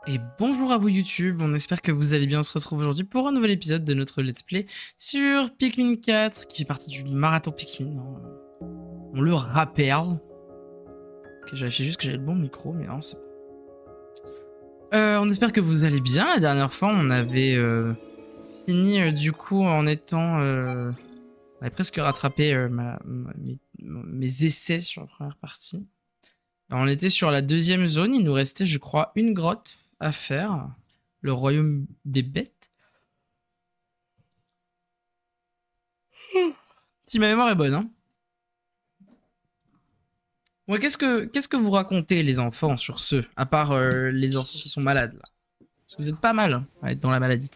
Et bonjour à vous YouTube, on espère que vous allez bien. On se retrouve aujourd'hui pour un nouvel épisode de notre let's play sur Pikmin 4, qui fait partie du marathon Pikmin. On le rappelle. Ok, j'ai vérifié juste que j'avais le bon micro, mais non, c'est bon. On espère que vous allez bien. La dernière fois, on avait fini du coup en étant... on avait presque rattrapé mes essais sur la première partie. On était sur la deuxième zone, il nous restait je crois une grotte à faire. Le royaume des bêtes. Si ma mémoire est bonne, hein. Ouais, qu'est-ce que vous racontez les enfants sur ce, à part les enfants qui sont malades là? Parce que vous êtes pas mal hein, à être dans la maladie.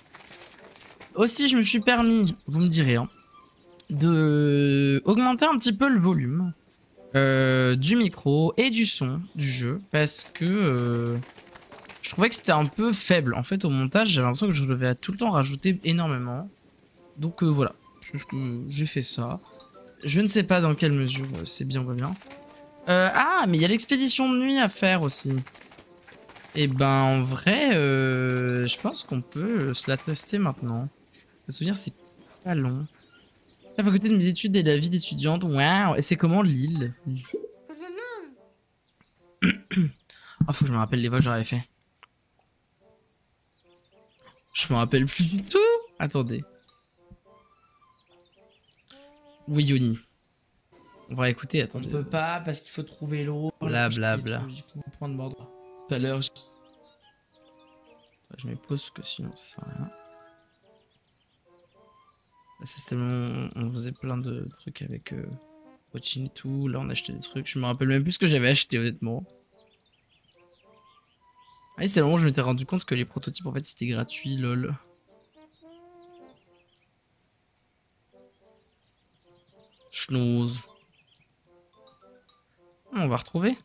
Aussi, je me suis permis, vous me direz, hein, de augmenter un petit peu le volume du micro et du son du jeu parce que je trouvais que c'était un peu faible. En fait, au montage, j'avais l'impression que je devais tout le temps rajouter énormément. Donc voilà, j'ai fait ça. Je ne sais pas dans quelle mesure c'est bien ou pas bien. Ah, mais il y a l'expédition de nuit à faire aussi. Et ben en vrai, je pense qu'on peut se la tester maintenant. Je me souviens, c'est pas long. La faculté de mes études et la vie d'étudiante, waouh. Et c'est comment l'île? Oh, faut que je me rappelle les voix que j'aurais fait. Je me rappelle plus du tout. Attendez. Oui, Yoni. On va écouter, attendez. On peut pas parce qu'il faut trouver l'eau. Bla bla bla. Point de mordre. Tout à l'heure. Je me pose que sinon ça sert à rien. C'est tellement... On faisait plein de trucs avec Watching et tout. Là on achetait des trucs. Je me rappelle même plus ce que j'avais acheté honnêtement. Ah, c'est le moment où je m'étais rendu compte que les prototypes en fait c'était gratuit, lol. Schnoz. On va retrouver.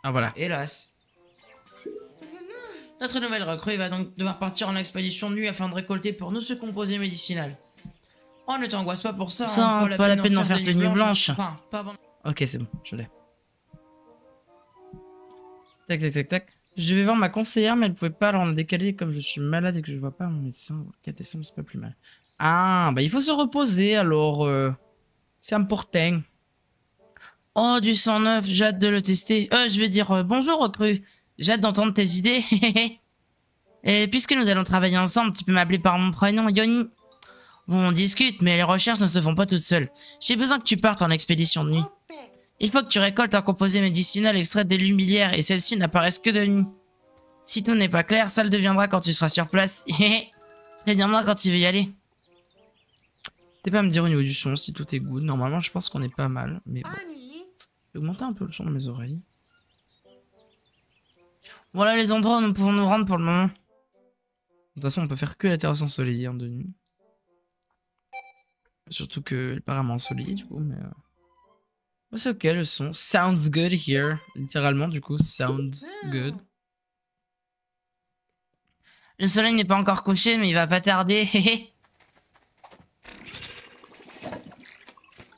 Ah voilà. Hélas. Notre nouvelle recrue va donc devoir partir en expédition de nuit afin de récolter pour nous ce composé médicinal. Oh, ne t'angoisse pas pour ça. Ça, hein, pas la peine d'en faire des tenue nuits blanche. Enfin, pas avant... Ok, c'est bon, je l'ai. Tac, tac, tac, tac. Je vais voir ma conseillère, mais elle pouvait pas, alors on a décalé comme je suis malade et que je vois pas mon médecin. 4 décembre, c'est pas plus mal. Ah, bah il faut se reposer alors. C'est important. Oh, du sang neuf, j'ai hâte de le tester. Je vais dire bonjour recrue. J'ai hâte d'entendre tes idées. Et puisque nous allons travailler ensemble, tu peux m'appeler par mon prénom, Yoni. Bon, on discute, mais les recherches ne se font pas toutes seules. J'ai besoin que tu partes en expédition de nuit. Il faut que tu récoltes un composé médicinal extrait des lumilières et celles-ci n'apparaissent que de nuit. Si tout n'est pas clair, ça le deviendra quand tu seras sur place. Préviens-moi quand tu veux y aller. N'hésitez pas à me dire au niveau du son si tout est good. Normalement, je pense qu'on est pas mal, mais bon. Je vais augmenter un peu le son de mes oreilles. Voilà les endroits où nous pouvons nous rendre pour le moment. De toute façon, on peut faire que la terrasse ensoleillée de nuit. Surtout qu'elle est apparemment ensoleillée du coup, mais... c'est ok le son. Sounds good here. Littéralement du coup, sounds good. Le soleil n'est pas encore couché, mais il va pas tarder.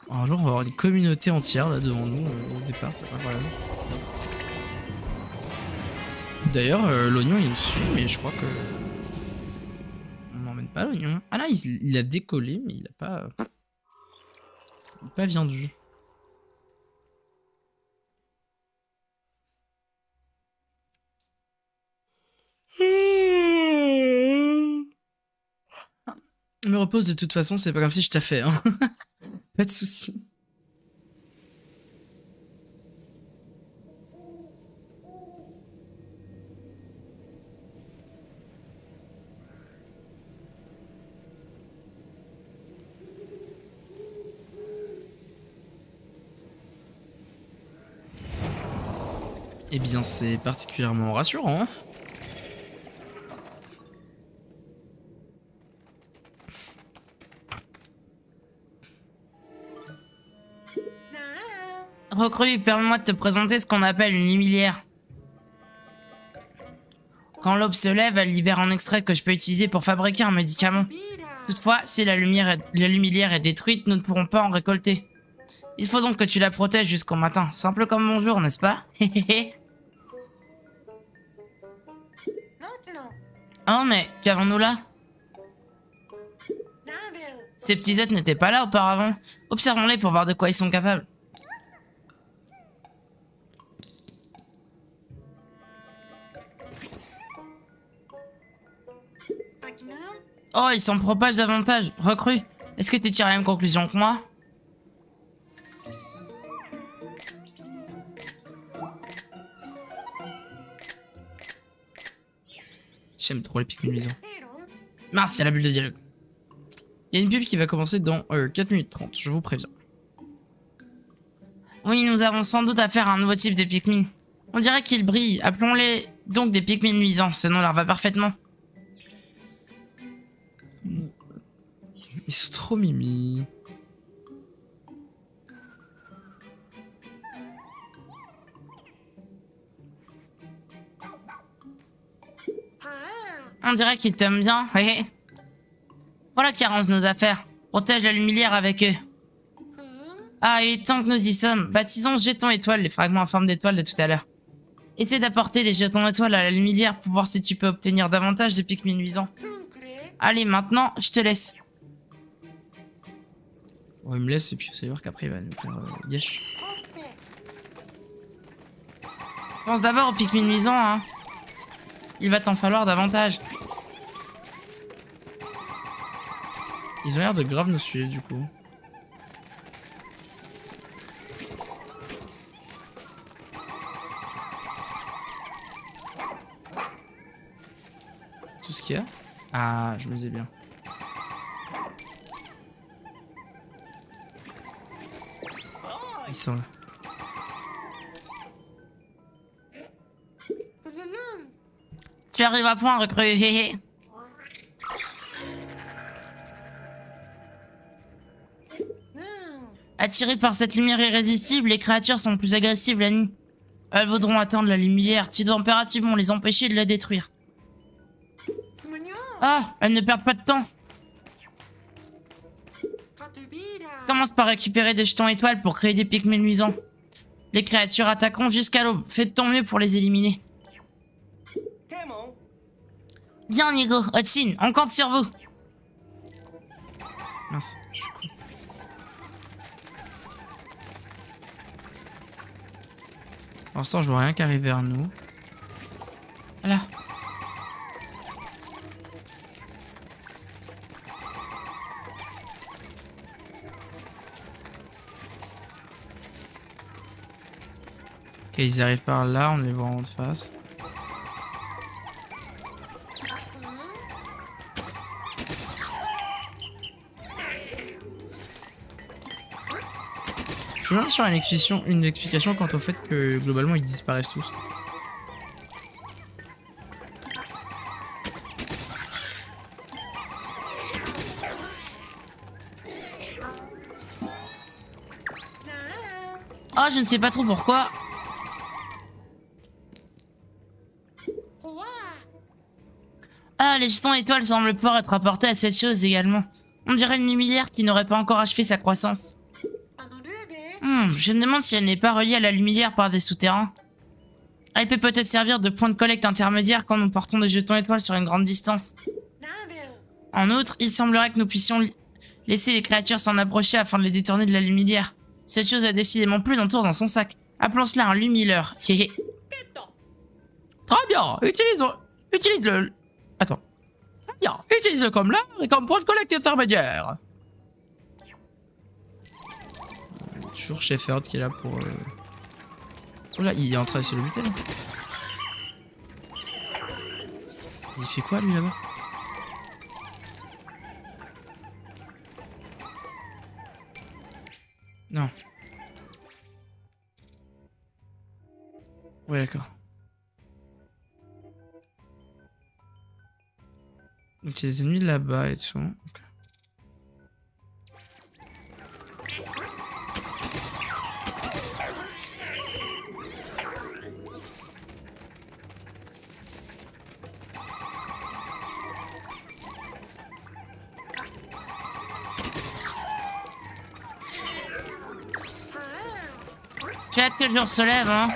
Un jour, on va avoir une communauté entière là devant nous au départ, c'est incroyable. D'ailleurs, l'oignon il nous suit, mais je crois que... On n'emmène pas l'oignon. Ah là, il a décollé, mais il a pas... Il a pas viandu. Je me repose de toute façon, c'est pas comme si je taffais, hein. Pas de soucis. Eh bien, c'est particulièrement rassurant. Recrue, permets-moi de te présenter ce qu'on appelle une lumilière. Quand l'aube se lève, elle libère un extrait que je peux utiliser pour fabriquer un médicament. Toutefois, si la lumilière est détruite, nous ne pourrons pas en récolter. Il faut donc que tu la protèges jusqu'au matin. Simple comme bonjour, n'est-ce pas? Oh, mais qu'avons-nous là? Ces petits êtres n'étaient pas là auparavant. Observons-les pour voir de quoi ils sont capables. Oh, ils s'en propagent davantage. Recrue, est-ce que tu tires la même conclusion que moi? J'aime trop les Pikmin luisants. Mince, il y a la bulle de dialogue. Il y a une pub qui va commencer dans 4 minutes 30, je vous préviens. Oui, nous avons sans doute affaire à un nouveau type de Pikmin. On dirait qu'ils brillent. Appelons-les donc des Pikmin luisants, ce nom leur va parfaitement. Ils sont trop mimi. On dirait qu'ils t'aiment bien, oui. Voilà qui arrange nos affaires. Protège la lumière avec eux. Ah, et tant que nous y sommes, baptisons jetons étoiles, les fragments en forme d'étoile de tout à l'heure. Essaie d'apporter les jetons étoiles à la lumière pour voir si tu peux obtenir davantage de Pikmin luisants. Allez, maintenant, je te laisse. Bon, il me laisse et puis vous allez voir qu'après il va nous faire yesh. Pense d'abord aux Pikmin luisants, hein. Il va t'en falloir davantage. Ils ont l'air de grave nous suivre du coup. Tout ce qu'il y a. Ah, je me disais bien. Ils sont là. Tu arrives à point, recrue, hé hé. Attirées par cette lumière irrésistible, les créatures sont plus agressives la nuit. Elles voudront atteindre la lumière. Tu dois impérativement les empêcher de la détruire. Ah, elles ne perdent pas de temps. Commence par récupérer des jetons étoiles pour créer des Pikmin luisants. Les créatures attaqueront jusqu'à l'aube. Fais de ton mieux pour les éliminer. Bien, Nigo, Hotchin, on compte sur vous. Mince, je suis con. Pour l'instant, je vois rien qui arrive vers nous. Voilà. Ok, ils arrivent par là, on les voit en face. Je me demande sur une explication quant au fait que globalement ils disparaissent tous. Oh, je ne sais pas trop pourquoi. Ah, les jetons étoiles semblent pouvoir être apportés à cette chose également. On dirait une lumière qui n'aurait pas encore achevé sa croissance. Je me demande si elle n'est pas reliée à la lumière par des souterrains. Elle peut peut-être servir de point de collecte intermédiaire quand nous portons des jetons étoiles sur une grande distance. En outre, il semblerait que nous puissions laisser les créatures s'en approcher afin de les détourner de la lumière. Cette chose a décidément plus d'un tour dans son sac. Appelons cela un lumileur. Très bien, utilise le... Attends. Très bien, utilise-le comme leurre et comme point de collecte intermédiaire. Toujours Shepard qui est là pour... Oh là, il est en train de se le buter là. Il fait quoi lui là-bas? Non. Ouais, d'accord. Donc il y a des ennemis là-bas et tout. Okay. J'ai hâte que le jour se lève, hein.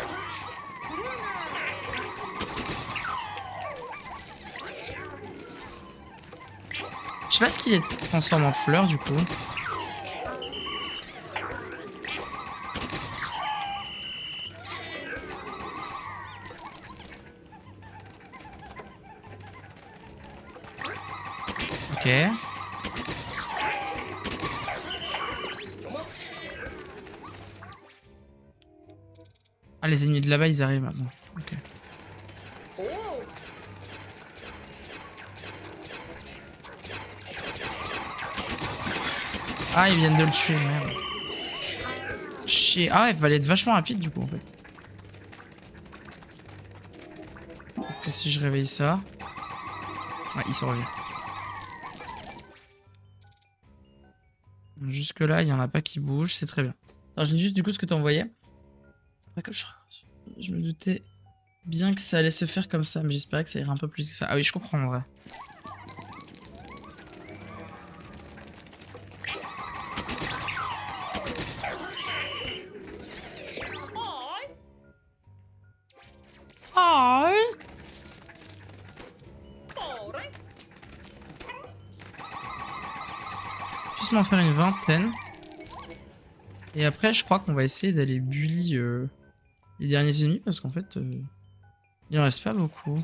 Je sais pas ce qu'il est transforme en fleur du coup. Ok. Ah, les ennemis de là-bas, ils arrivent maintenant. Ok. Ah, ils viennent de le tuer, merde. Chier. Ah ouais, il fallait être vachement rapide du coup en fait. Peut-être que si je réveille ça... Ouais, ils sont revenus. Jusque là, il y en a pas qui bougent, c'est très bien. Alors, je lis juste du coup ce que tu envoyais. Comme je me doutais bien que ça allait se faire comme ça, mais j'espérais que ça irait un peu plus que ça. Ah oui, je comprends en vrai. Juste m'en faire une vingtaine. Et après, je crois qu'on va essayer d'aller bully les derniers ennemis parce qu'en fait, il en reste pas beaucoup.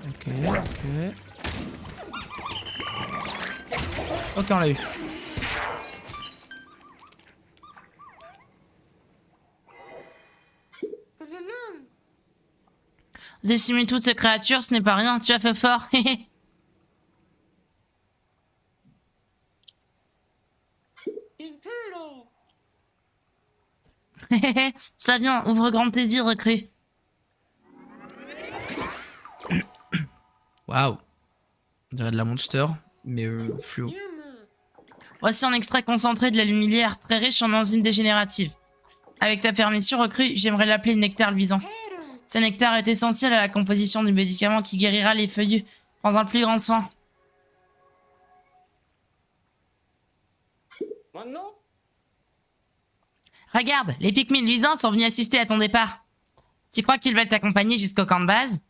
Ok, ok. Ok, on l'a eu. Décimer toutes ces créatures, ce n'est pas rien, tu as fait fort. Ça vient, ouvre grand tes yeux, recrue. Waouh. On dirait de la monster, mais fluo. Voici un extrait concentré de la lumilière, très riche en enzymes dégénératives. Avec ta permission, recrue, j'aimerais l'appeler nectar luisant. Ce nectar est essentiel à la composition du médicament qui guérira les feuillus. Prends un plus grand soin. Regarde, les Pikmin luisants sont venus assister à ton départ. Tu crois qu'ils veulent t'accompagner jusqu'au camp de base?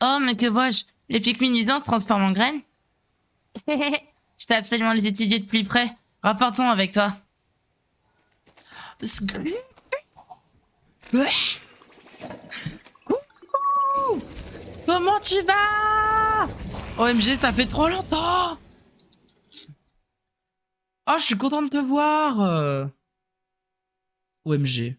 Oh, mais que vois-je? Les Pikmin luisants se transforment en graines? Je t'ai absolument les étudier de plus près. Rapportons avec toi. Coucou! Comment tu vas? OMG, ça fait trop longtemps! Oh, je suis content de te voir! OMG.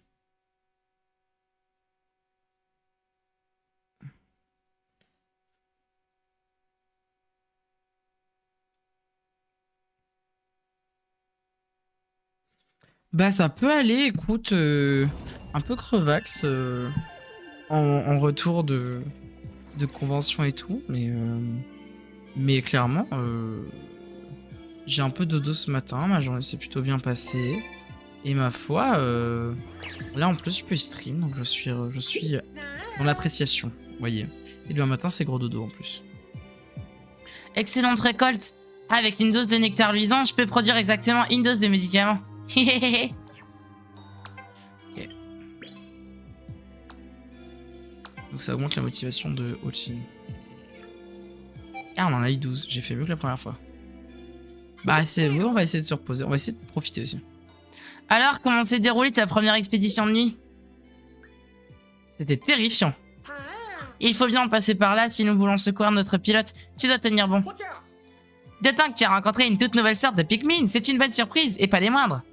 Bah ça peut aller, écoute, un peu crevax en retour de convention et tout, mais clairement, j'ai un peu dodo ce matin, ma journée s'est plutôt bien passée, et ma foi, là en plus je peux stream, donc je suis dans l'appréciation, vous voyez. Et demain matin c'est gros dodo en plus. Excellente récolte. Avec une dose de nectar luisant, je peux produire exactement une dose de médicaments. Okay. Donc ça augmente la motivation de Ochin. Ah, on en a eu 12. J'ai fait mieux que la première fois. Bah, c'est oui, on va essayer de se reposer. On va essayer de profiter aussi. Alors, comment s'est déroulée ta première expédition de nuit? C'était terrifiant. Il faut bien en passer par là si nous voulons secourir notre pilote. Tu dois tenir bon. D'autant que tu as rencontré une toute nouvelle sorte de Pikmin. C'est une bonne surprise, et pas des moindres.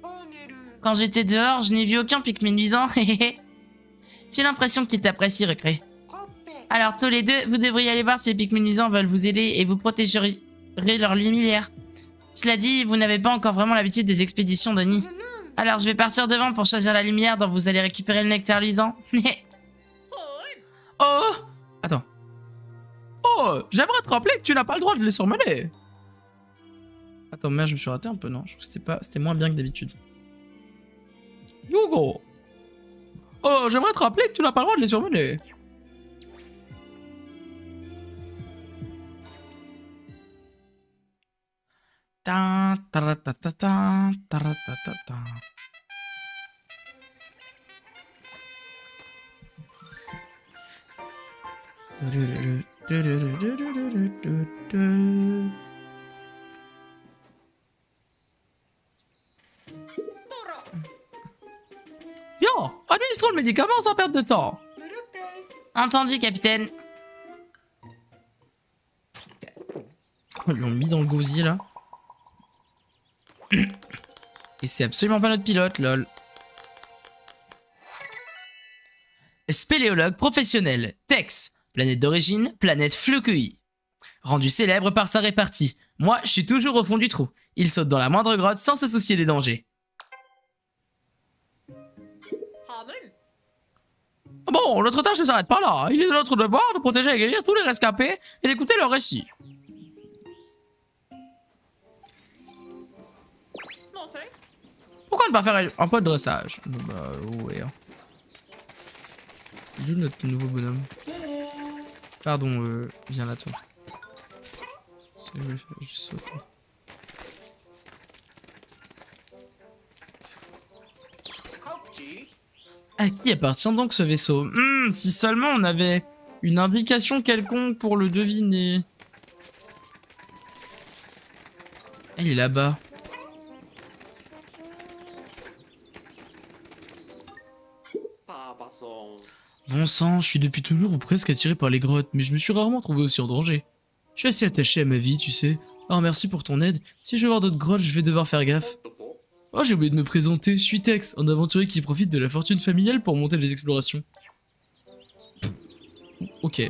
Quand j'étais dehors, je n'ai vu aucun Pikmin luisant. J'ai l'impression qu'ils t'apprécient, recrue. Alors tous les deux, vous devriez aller voir si les Pikmin luisants veulent vous aider et vous protégerez leur lumière. Cela dit, vous n'avez pas encore vraiment l'habitude des expéditions de nuit. Alors je vais partir devant pour choisir la lumière dont vous allez récupérer le nectar luisant. Oh! Attends. Oh, j'aimerais te rappeler que tu n'as pas le droit de les surmener. Attends, merde, je me suis raté un peu, non? Je trouve que c'était moins bien que d'habitude. Hugo! Oh, j'aimerais te rappeler que tu n'as pas le droit de les surmener. Ta ta ta ta ta ta ta ta ta. Bien, administrons le médicament sans perdre de temps. Entendu, capitaine. Ils l'ont mis dans le gosier là. Et c'est absolument pas notre pilote, lol. Spéléologue professionnel, Tex. Planète d'origine, planète Fleucuy. Rendu célèbre par sa répartie. Moi, je suis toujours au fond du trou. Il saute dans la moindre grotte sans se soucier des dangers. Bon, notre tâche ne s'arrête pas là. Il est de notre devoir de protéger et guérir tous les rescapés et d'écouter leurs récits. Pourquoi ne pas faire un peu de dressage? Bah ouais. D'où notre nouveau bonhomme? Pardon, viens là toi. Je vais juste sauter. À qui appartient donc ce vaisseau? Si seulement on avait une indication quelconque pour le deviner. Elle est là-bas. Bon sang, je suis depuis toujours ou presque attiré par les grottes, mais je me suis rarement trouvé aussi en danger. Je suis assez attaché à ma vie, tu sais. Oh, merci pour ton aide. Si je vais voir d'autres grottes, je vais devoir faire gaffe. Oh, j'ai oublié de me présenter. Je suis Tex, un aventurier qui profite de la fortune familiale pour monter des explorations. Ok.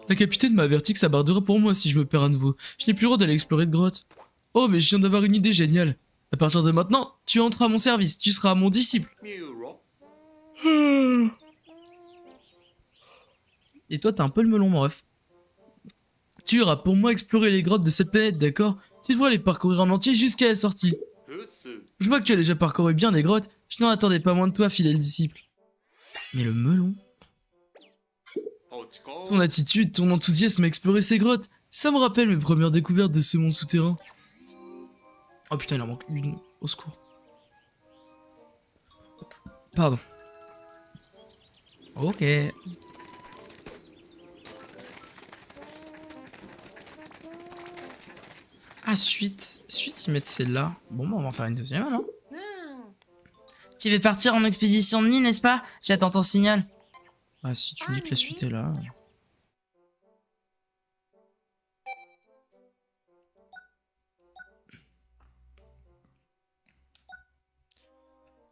La capitaine m'a averti que ça bardera pour moi si je me perds à nouveau. Je n'ai plus le droit d'aller explorer de grottes. Oh, mais je viens d'avoir une idée géniale. À partir de maintenant, tu entres à mon service. Tu seras mon disciple. Et toi, t'as un peu le melon, mon ref. Tu iras pour moi explorer les grottes de cette planète, d'accord? Tu devras les parcourir en entier jusqu'à la sortie. Je vois que tu as déjà parcouru bien les grottes. Je n'en attendais pas moins de toi, fidèle disciple. Mais le melon... Ton attitude, ton enthousiasme à explorer ces grottes, ça me rappelle mes premières découvertes de ce monde souterrain. Oh putain, il en manque une. Au secours. Pardon. Ok. Ah, suite, ils mettent celle-là. Bon, bah, on va en faire une deuxième, non? Tu veux partir en expédition de nuit, n'est-ce pas? J'attends ton signal. Ah, si tu me dis que la suite est là.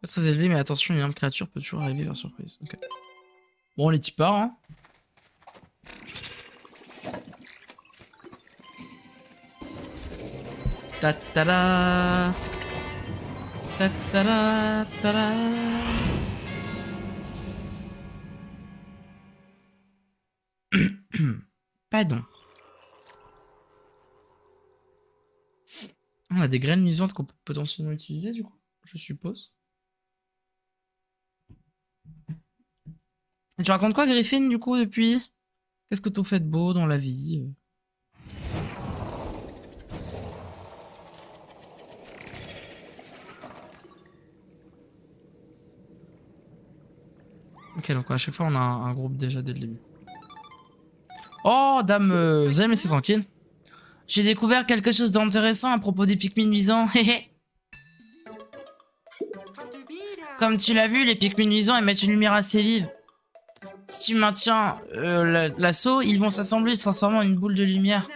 Pas très élevé, mais attention, une arme créature peut toujours arriver vers surprise. Ok. Bon, on les type part, hein. Ta-ta-da. Ta-ta-da, ta-da. Pardon. On a des graines luisantes qu'on peut potentiellement utiliser, du coup, je suppose. Et tu racontes quoi, Griffin, du coup, depuis? Qu'est-ce que t'as fait de beau dans la vie? Ok, donc à chaque fois, on a un groupe déjà dès le début. Oh, dame, vous allez me laisser tranquille? J'ai découvert quelque chose d'intéressant à propos des Pikmin luisants. Comme tu l'as vu, les Pikmin luisants émettent une lumière assez vive. Si tu maintiens l'assaut, ils vont s'assembler et se transformer en une boule de lumière.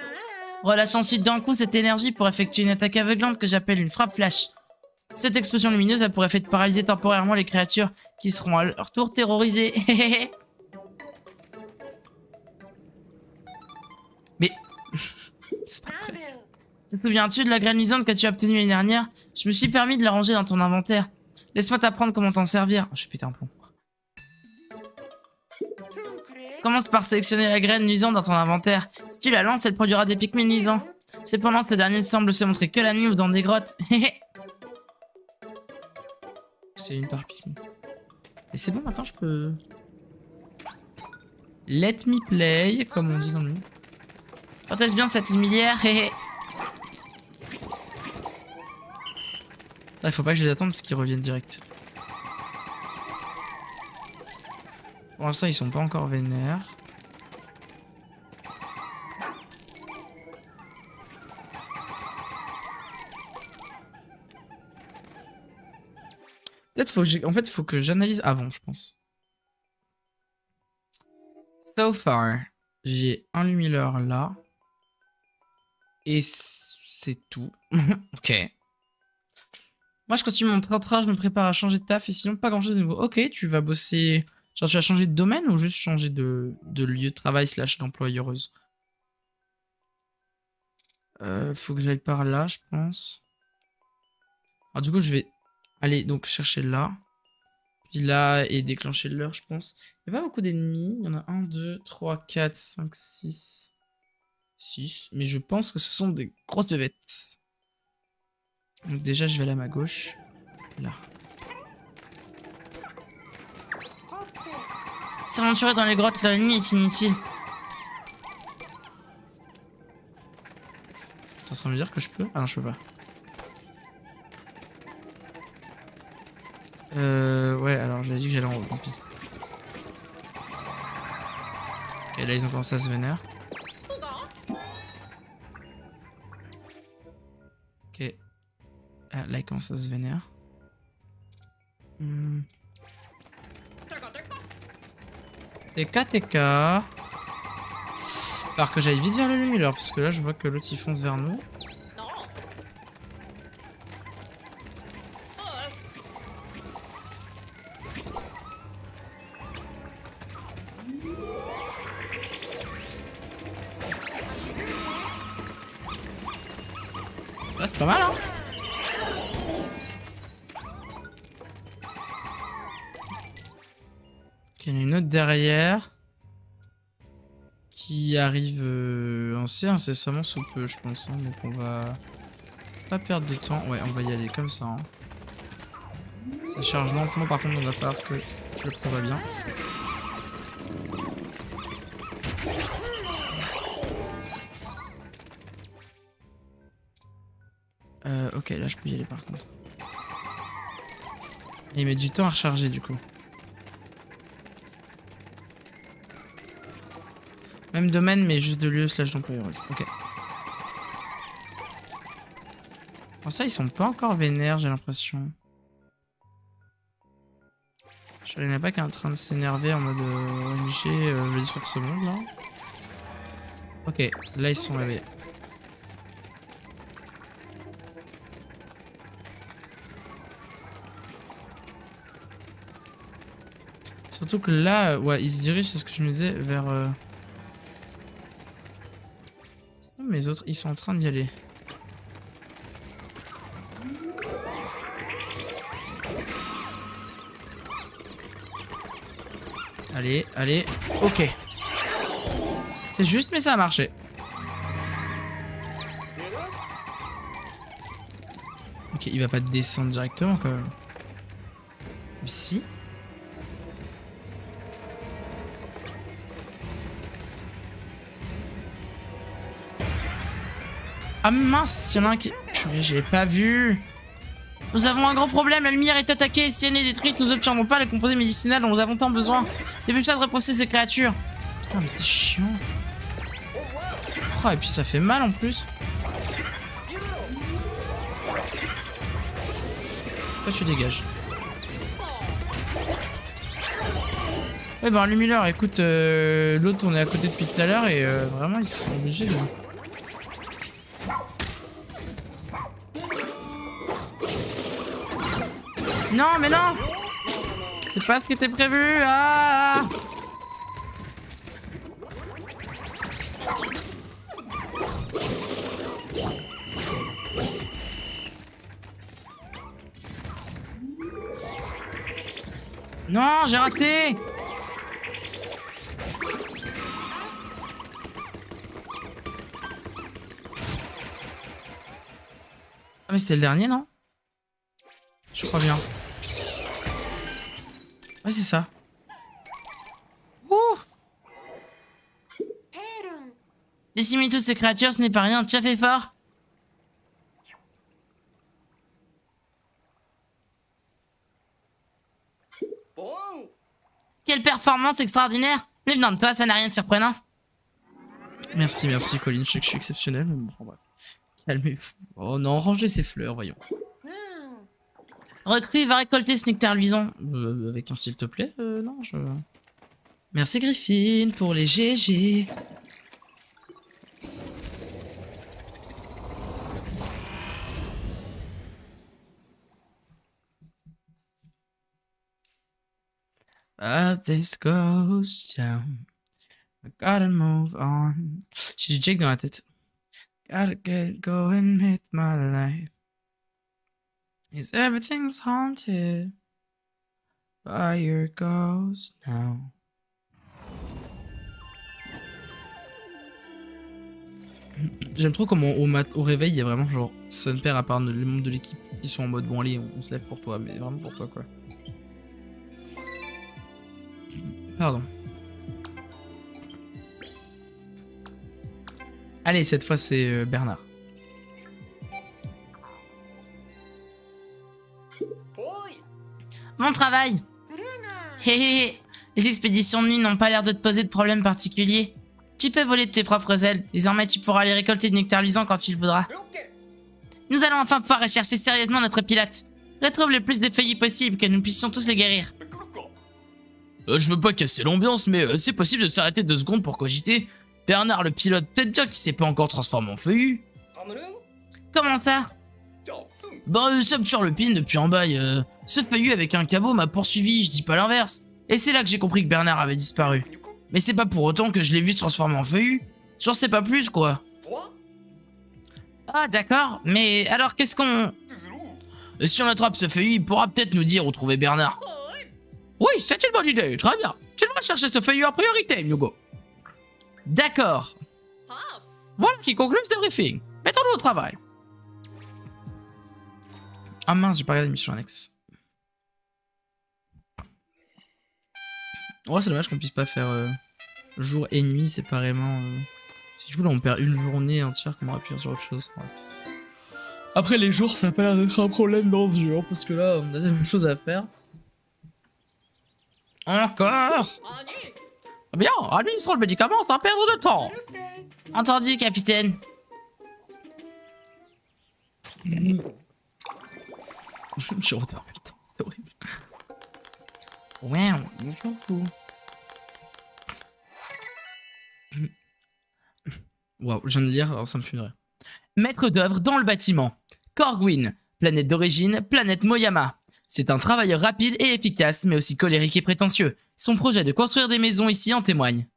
Relâche ensuite d'un coup cette énergie pour effectuer une attaque aveuglante que j'appelle une frappe flash. Cette explosion lumineuse a pour effet de paralyser temporairement les créatures qui seront à leur tour terrorisées. Mais... c'est pas vrai. Te souviens-tu de la graine luisante que tu as obtenue l'année dernière? Je me suis permis de la ranger dans ton inventaire. Laisse-moi t'apprendre comment t'en servir. Oh, je vais péter un plomb. Commence par sélectionner la graine nuisante dans ton inventaire. Si tu la lances, elle produira des Pikmin nuisants. Cependant, ces derniers semblent se montrer que la nuit ou dans des grottes. C'est une par Pikmin. Et c'est bon, maintenant je peux... Let me play, comme on dit dans le monde. Protège bien cette lumière. Il faut pas que je les attende parce qu'ils reviennent direct. Pour l'instant, ils sont pas encore vénères. Peut-être faut que j'analyse avant, je pense. So far, j'ai un lumileur là. Et c'est tout. Ok. Moi, je continue mon train-train, je me prépare à changer de taf et sinon, pas grand-chose de nouveau. Ok, tu vas bosser... Genre, tu vas changer de domaine ou juste changer de lieu de travail / d'employeuse? Faut que j'aille par là, je pense. Alors, du coup, je vais aller donc chercher là. Puis là, et déclencher l'heure, je pense. Il n'y a pas beaucoup d'ennemis. Il y en a 1, 2, 3, 4, 5, 6. 6. Mais je pense que ce sont des grosses bébêtes. Donc déjà, je vais aller à ma gauche. Là. S'aventurer dans les grottes la nuit est inutile. T'es en train de me dire que je peux? Ah non, je peux pas. Ouais, alors j'avais dit que j'allais en haut, tant pis. Ok, là ils ont commencé à se vénère. Ok. Ah, là ils commencent à se vénère. TK. Alors que j'aille vite vers le lumileur, parce que là je vois que l'autre il fonce vers nous. Là c'est pas mal, hein. Ok, il y en a une autre derrière. Qui arrive assez incessamment sous peu, je pense. Hein, donc on va pas perdre de temps. Ouais, on va y aller comme ça. Hein. Ça charge lentement, par contre, il va falloir que je le prévois bien. Ok, là je peux y aller par contre. Et il met du temps à recharger du coup. Même domaine, mais juste de lieu / d'employeuse. Ok. Bon, ça, ils sont pas encore vénères, j'ai l'impression. Je n'ai pas qui est en train de s'énerver en mode OMG, je vais détruire ce monde là. Ok, là ils se sont réveillés. Surtout que là, ouais, ils se dirigent, c'est ce que je me disais, vers... Mes autres, ils sont en train d'y aller. Allez, allez. Ok. C'est juste, mais ça a marché. Ok, il va pas descendre directement quand même. Mais si. Ah mince, il y en a un qui... Purée, j'ai pas vu. Nous avons un gros problème, la lumière est attaquée et si elle est détruite, nous n'obtiendrons pas les composés médicinaux dont nous avons tant besoin. Dépêche-toi de repousser ces créatures. Putain, mais t'es chiant. Oh, et puis ça fait mal en plus. Toi, tu dégages. Ouais, ben, lumileur, écoute, l'autre, on est à côté depuis tout à l'heure et vraiment, ils sont obligés de... Non, mais non! C'est pas ce qui était prévu! Ah! Non, j'ai raté! mais c'était le dernier, non? Je crois bien. Ouais, c'est ça. Ouh! Décimer toutes ces créatures, ce n'est pas rien. Tu as fait fort. Quelle performance extraordinaire! Mais venant de toi, ça n'a rien de surprenant. Merci, merci, Colline. Je sais que je suis exceptionnel, mais bon, bref. Calmez-vous. Oh non, rangez ces fleurs, voyons. Recrue va récolter ce nectar luisant. Avec un s'il te plaît, non, je... Merci, Griffin, pour les GG. This goes down. I gotta move on. J'ai du Jake dans la tête. Gotta get going with my life. Is everything's haunted by your ghost now? J'aime trop comment au réveil il y a vraiment genre son père à part les membres de l'équipe qui sont en mode bon allez on se lève pour toi, mais vraiment pour toi quoi. Pardon. Allez, cette fois c'est Bernard. Bon travail. Hé hé hé. Les expéditions de nuit n'ont pas l'air de te poser de problème particulier. Tu peux voler de tes propres ailes. Désormais, tu pourras aller récolter du nectar luisant quand tu le voudras. Nous allons enfin pouvoir rechercher sérieusement notre pilote. Retrouve le plus de feuillus possible, que nous puissions tous les guérir. Je veux pas casser l'ambiance, mais c'est possible de s'arrêter 2 secondes pour cogiter. Bernard le pilote, peut-être dire qu'il s'est pas encore transformé en feuillu. Comment ça? Bah, sub sur le pin depuis en bas. Ce feuillu avec un cabot m'a poursuivi, je dis pas l'inverse. Et c'est là que j'ai compris que Bernard avait disparu. Mais c'est pas pour autant que je l'ai vu se transformer en feuillu. J'en sais pas plus, quoi. Ah, d'accord. Mais alors, qu'est-ce qu'on... Si on attrape ce feuillu, il pourra peut-être nous dire où trouver Bernard. Oui, c'est une bonne idée, très bien. Tu devras chercher ce feuillu en priorité, Hugo. D'accord. Voilà qui conclut ce débriefing. Mettons-nous au travail. Ah mince, j'ai pas regardé l'émission annexe. Ouais, c'est dommage qu'on puisse pas faire jour et nuit séparément. Si du coup là on perd une journée entière qu'on aurait pu faire sur autre chose. Ouais. Après les jours, ça a pas l'air d'être un problème dans ce jeu, hein, parce que là on a des choses à faire. Encore. Bien, administrons le médicament sans perdre de temps. Entendu, capitaine. J'ai retard en même temps, c'est horrible. Ouais, on s'en fout. Waouh, je viens de lire, alors ça me fait rire. Maître d'œuvre dans le bâtiment. Corgwin, planète d'origine, planète Moyama. C'est un travailleur rapide et efficace, mais aussi colérique et prétentieux. Son projet de construire des maisons ici en témoigne.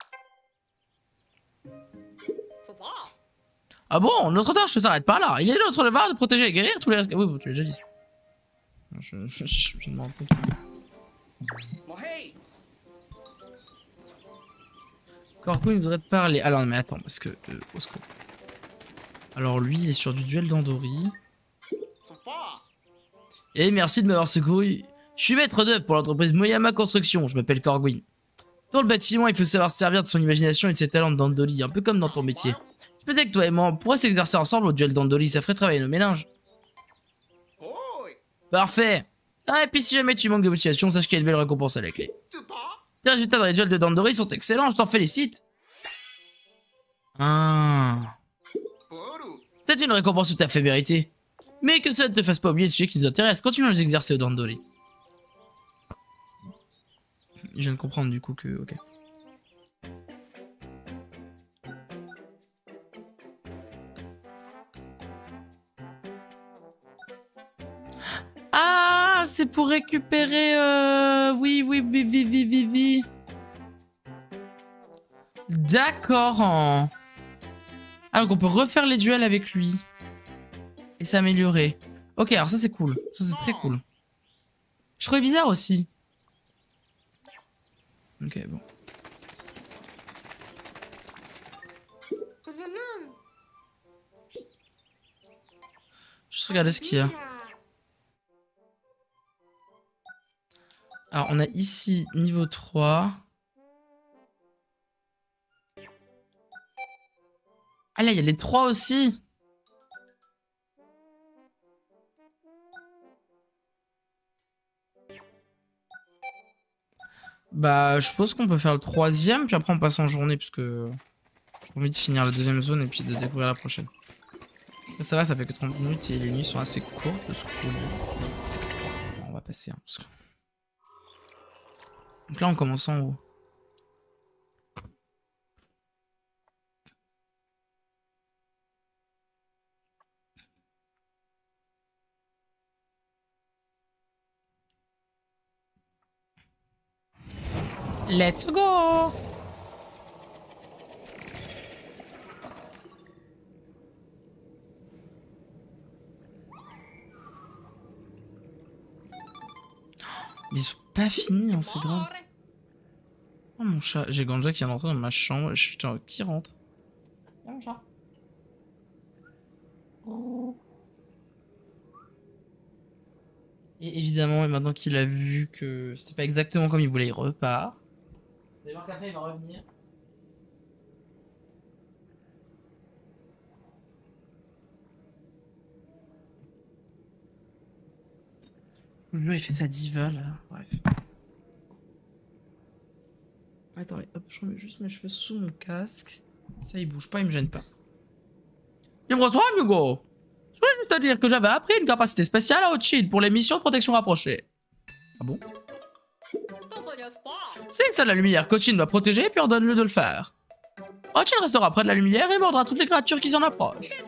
Ah bon, notre tâche ne s'arrête pas là. Il est notre devoir de protéger et guérir tous les risques. Oui, bon, tu l'as déjà dit. Je me rends compte. Corgwin voudrait te parler. Alors, mais attends, parce que... au secours. Alors, lui, il est sur du duel d'Andori. Et merci de m'avoir secouru. Je suis maître d'œuvre pour l'entreprise Moyama Construction. Je m'appelle Corgwin. Dans le bâtiment, il faut savoir se servir de son imagination et de ses talents d'Andoli, un peu comme dans ton métier. Je pensais que toi et moi, on pourrait s'exercer ensemble au duel d'Andoli, ça ferait travailler nos mélanges. Parfait. Ah, et puis si jamais tu manques de motivation, sache qu'il y a une belle récompense à la clé. Tes résultats dans les duels de Dandori sont excellents, je t'en félicite. Ah. C'est une récompense tout à fait méritée. Mais que ça ne te fasse pas oublier le sujet qui nous intéresse, continue à nous exercer au Dandori. Je viens de comprendre du coup que... Ok. Ah, c'est pour récupérer... Oui. D'accord. Ah, donc on peut refaire les duels avec lui. Et s'améliorer. Ok, alors ça c'est cool. Ça c'est très cool. Je trouvais bizarre aussi. Ok, bon. Je Juste regarder ce qu'il y a. Alors, on a ici niveau 3. Ah là, il y a les 3 aussi. Bah, je suppose qu'on peut faire le 3e, puis après on passe en journée, parce que j'ai envie de finir la 2e zone et puis de découvrir la prochaine. Là, ça va, ça fait que 30 minutes et les nuits sont assez courtes, de ce que je veux dire. Bon, on va passer, hein, parce que... Donc là, on commence en haut. Let's go! Mais ils sont pas finis, hein, c'est grave. Oh mon chat, j'ai Ganja qui vient d'entrer dans ma chambre. Je suis genre, qui rentre? Viens mon chat. Et évidemment, maintenant qu'il a vu que c'était pas exactement comme il voulait, il repart. Vous allez voir qu'après il va revenir. Le jeu il fait sa diva là, bref. Attendez, hop, je remets juste mes cheveux sous mon casque. Ça, il bouge pas, il me gêne pas. Tu me reçois, Hugo? Je voulais juste te dire que j'avais appris une capacité spéciale à Hotchild pour les missions de protection rapprochée. Ah bon? C'est que ça la lumière qu'Hotchild doit protéger, puis ordonne-le de le faire. Hotchild restera près de la lumière et mordra toutes les créatures qui s'en approchent.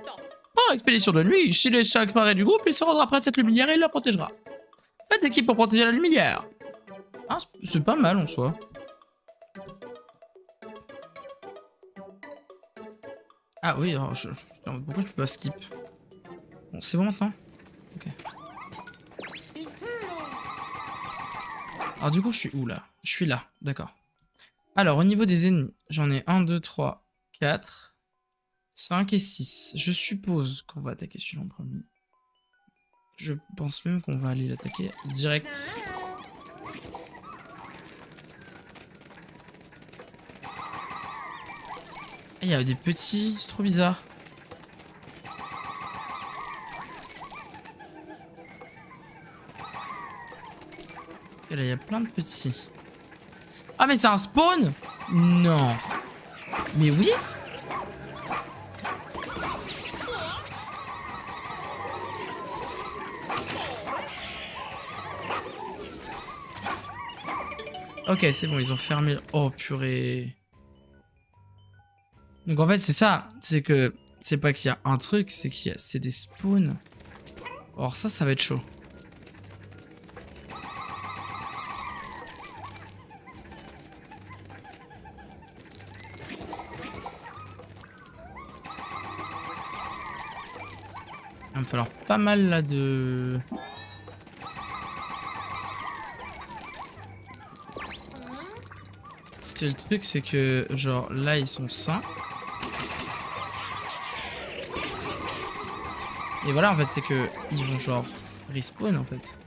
Pendant l'expédition de nuit, s'il est séparé du groupe, il se rendra près de cette lumière et il la protégera. Faites équipe pour protéger la lumière. Ah, c'est pas mal en soi. Ah oui, alors pourquoi je peux pas skip? Bon, c'est bon maintenant? Ok. Alors du coup, je suis où là? Je suis là, d'accord. Alors, au niveau des ennemis, j'en ai 1, 2, 3, 4, 5 et 6. Je suppose qu'on va attaquer celui-là en premier. Je pense même qu'on va aller l'attaquer direct. Il y a des petits, c'est trop bizarre. Et là, il y a plein de petits. Ah, mais c'est un spawn? Non. Mais oui? Ok, c'est bon, ils ont fermé... Oh, purée. Donc en fait, c'est ça. C'est que... C'est pas qu'il y a un truc, c'est qu'il y a... C'est des spawns. Or ça va être chaud. Il va me falloir pas mal là de... Parce que le truc c'est que genre là ils sont sains. Et voilà en fait c'est que ils vont genre respawn en fait.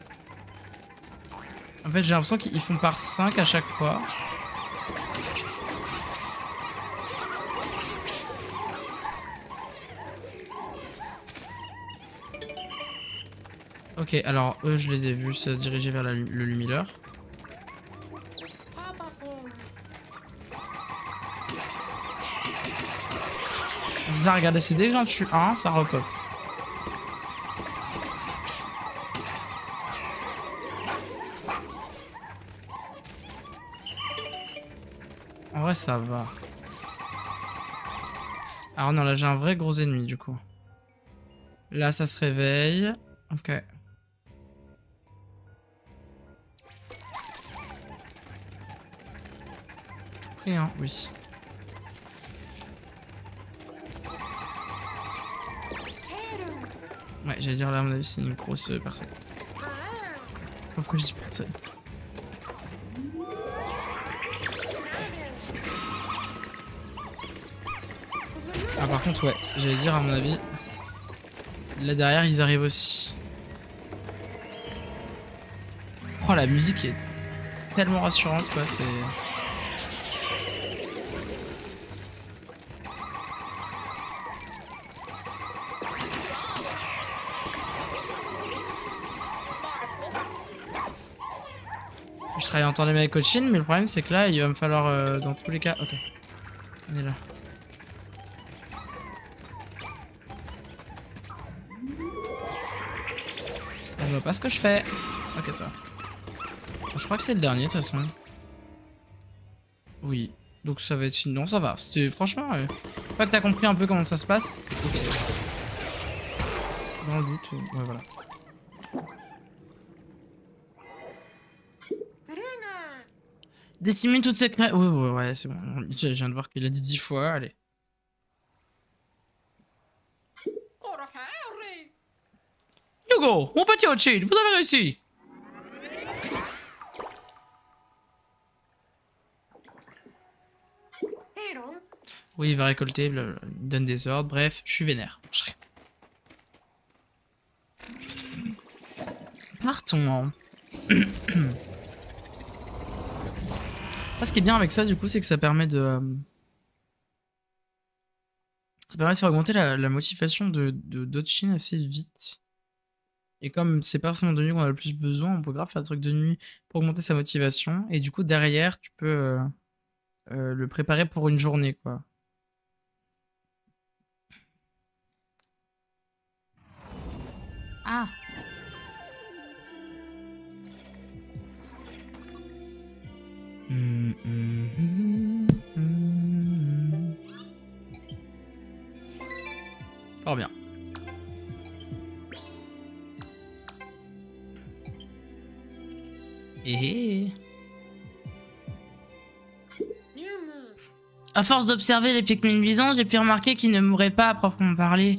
En fait j'ai l'impression qu'ils font par 5 à chaque fois. Ok, alors eux je les ai vus se diriger vers le lumileur. Ça, regardez, c'est dès que j'en tue un, ça repop. En vrai, ça va. Alors non, là j'ai un vrai gros ennemi du coup. Là ça se réveille. Ok. Pris hein, oui. Ouais, j'allais dire là à mon avis c'est une grosse personne. Pourquoi je dis personne? Ah par contre ouais, j'allais dire à mon avis Là derrière, ils arrivent aussi. Oh, la musique est tellement rassurante, quoi, c'est... Je travaille en tandem avec Cochin, mais le problème c'est que là, il va me falloir, dans tous les cas... Ok, on est là. Je vois pas ce que je fais. Ok, ça va. Je crois que c'est le dernier, de toute façon. Oui. Donc ça va être... Non, ça va. Franchement, une fois que t'as compris un peu comment ça se passe, c'est ok. Dans le doute, ouais, voilà. Décimer toutes secrets. Ouais, c'est bon. Je viens de voir qu'il a dit 10 fois, allez. Hugo, mon petit Ochin, vous avez réussi. Oui, il va récolter, il donne des ordres, bref, je suis vénère. Partons. Ce qui est bien avec ça, du coup, c'est que ça permet de... Ça permet de faire augmenter la motivation d'Ochin assez vite. Et comme c'est pas forcément de nuit qu'on a le plus besoin, on peut grave faire des trucs de nuit pour augmenter sa motivation. Et du coup, derrière, tu peux le préparer pour une journée, quoi. Ah. Fort bien. À force d'observer les Pikmin luisants, j'ai pu remarquer qu'ils ne mourraient pas à proprement parler.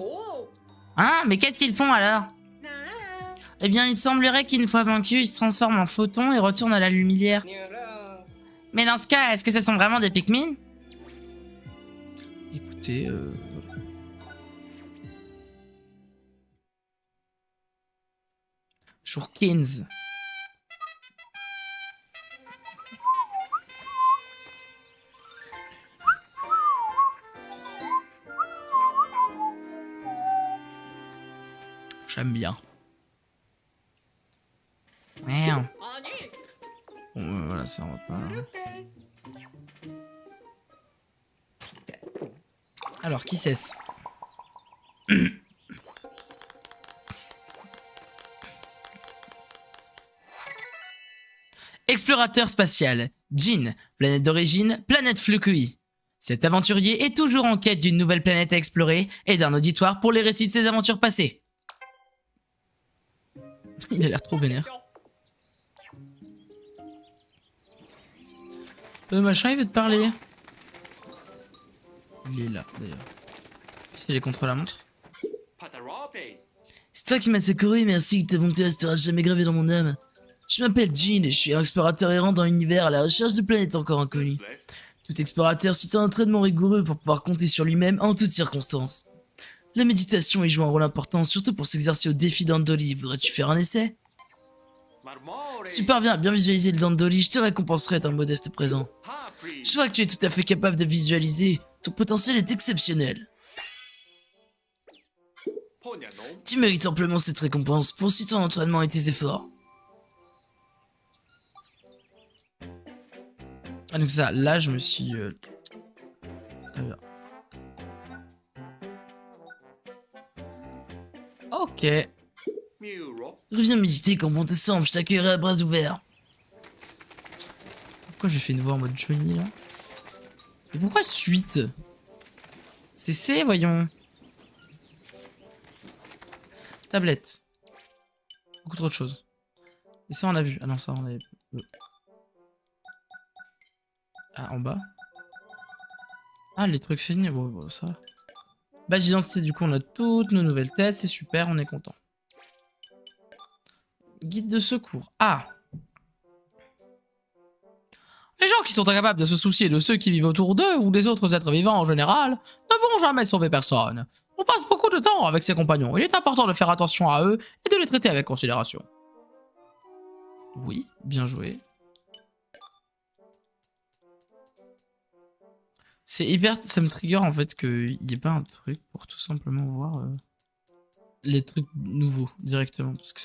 Hein? Mais qu'est-ce qu'ils font alors? Eh bien, il semblerait qu'une fois vaincus, ils se transforment en photons et retournent à la lumière. Mais dans ce cas, est-ce que ce sont vraiment des Pikmin? Écoutez, jour 15. J'aime bien. Merde. Bon, voilà, ça on va pas... Alors, qui cesse? Explorateur spatial. Jin, planète d'origine, planète Flukui. Cet aventurier est toujours en quête d'une nouvelle planète à explorer et d'un auditoire pour les récits de ses aventures passées. Il a l'air trop vénère. Machin, il veut te parler. Il est là, d'ailleurs. C'est les contre la montre. C'est toi qui m'as secouru, merci, ta bonté restera jamais gravée dans mon âme. Je m'appelle Jin et je suis un explorateur errant dans l'univers à la recherche de planètes encore inconnues. Tout explorateur suit un entraînement rigoureux pour pouvoir compter sur lui-même en toutes circonstances. La méditation y joue un rôle important, surtout pour s'exercer au défi d'Andoli. Voudrais-tu faire un essai? Si tu parviens à bien visualiser le Dandoli, je te récompenserai d'un modeste présent. Je vois que tu es tout à fait capable de visualiser. Ton potentiel est exceptionnel. Tu mérites amplement cette récompense. Poursuis ton entraînement et tes efforts. Ah donc ça, là je me suis... Très bien. Ok. Reviens méditer quand bon te semble, je t'accueillerai à bras ouverts. Pourquoi j'ai fait une voix en mode Johnny là? Et pourquoi suite? C'est C, voyons. Tablette. Beaucoup trop de choses. Et ça on l'a vu. Ah non, ça on avait... Ah, en bas. Ah, les trucs finis. Bon, ça. Badge d'identité, du coup, on a toutes nos nouvelles têtes. C'est super, on est content. Guide de secours. Ah! Les gens qui sont incapables de se soucier de ceux qui vivent autour d'eux ou des autres êtres vivants en général ne pourront jamais sauver personne. On passe beaucoup de temps avec ses compagnons. Il est important de faire attention à eux et de les traiter avec considération. Oui, bien joué. C'est hyper... Ça me trigger en fait qu'il n'y ait pas un truc pour tout simplement voir les trucs nouveaux directement. Parce que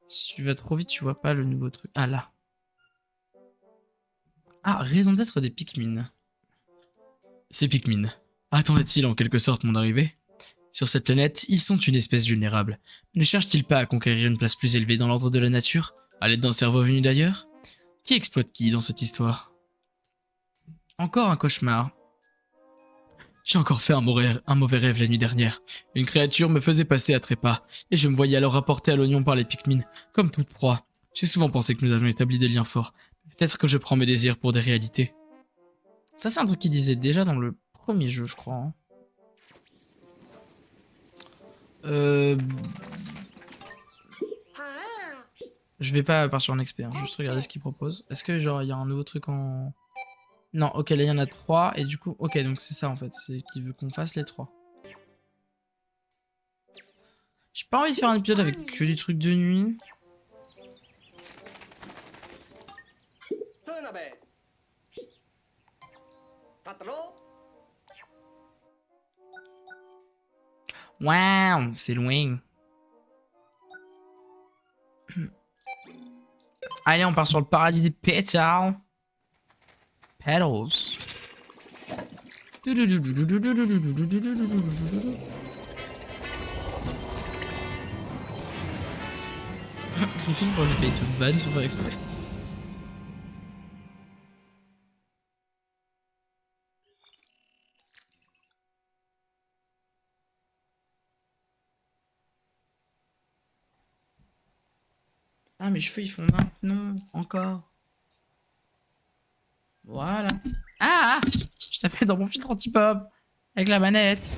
si tu vas trop vite, tu vois pas le nouveau truc. Ah là. Ah, raison d'être des Pikmin. Ces Pikmin. Attendaient-ils en quelque sorte mon arrivée? Sur cette planète, ils sont une espèce vulnérable. Ne cherchent-ils pas à conquérir une place plus élevée dans l'ordre de la nature, à l'aide d'un cerveau venu d'ailleurs? Qui exploite qui dans cette histoire? Encore un cauchemar. J'ai encore fait un mauvais rêve la nuit dernière. Une créature me faisait passer à trépas, et je me voyais alors rapporté à l'oignon par les Pikmin, comme toute proie. J'ai souvent pensé que nous avions établi des liens forts. Peut-être que je prends mes désirs pour des réalités. Ça, c'est un truc qu'il disait déjà dans le premier jeu, je crois. Hein. Je vais pas partir en expert, hein. Juste regarder ce qu'il propose. Est-ce que genre il y a un nouveau truc en... Non, ok, là il y en a 3 et du coup... Ok, donc c'est ça en fait, c'est qu'il veut qu'on fasse les 3. J'ai pas envie de faire un épisode avec que des trucs de nuit. Waouh, c'est loin. Allez, on part sur le paradis des pétales. Petals. Je me suis dit que j'ai fait toute vanne sans faire exprès. Ah, mes cheveux ils font mal. Non, encore. Voilà. Ah, je tapais dans mon filtre anti-pop. Avec la manette.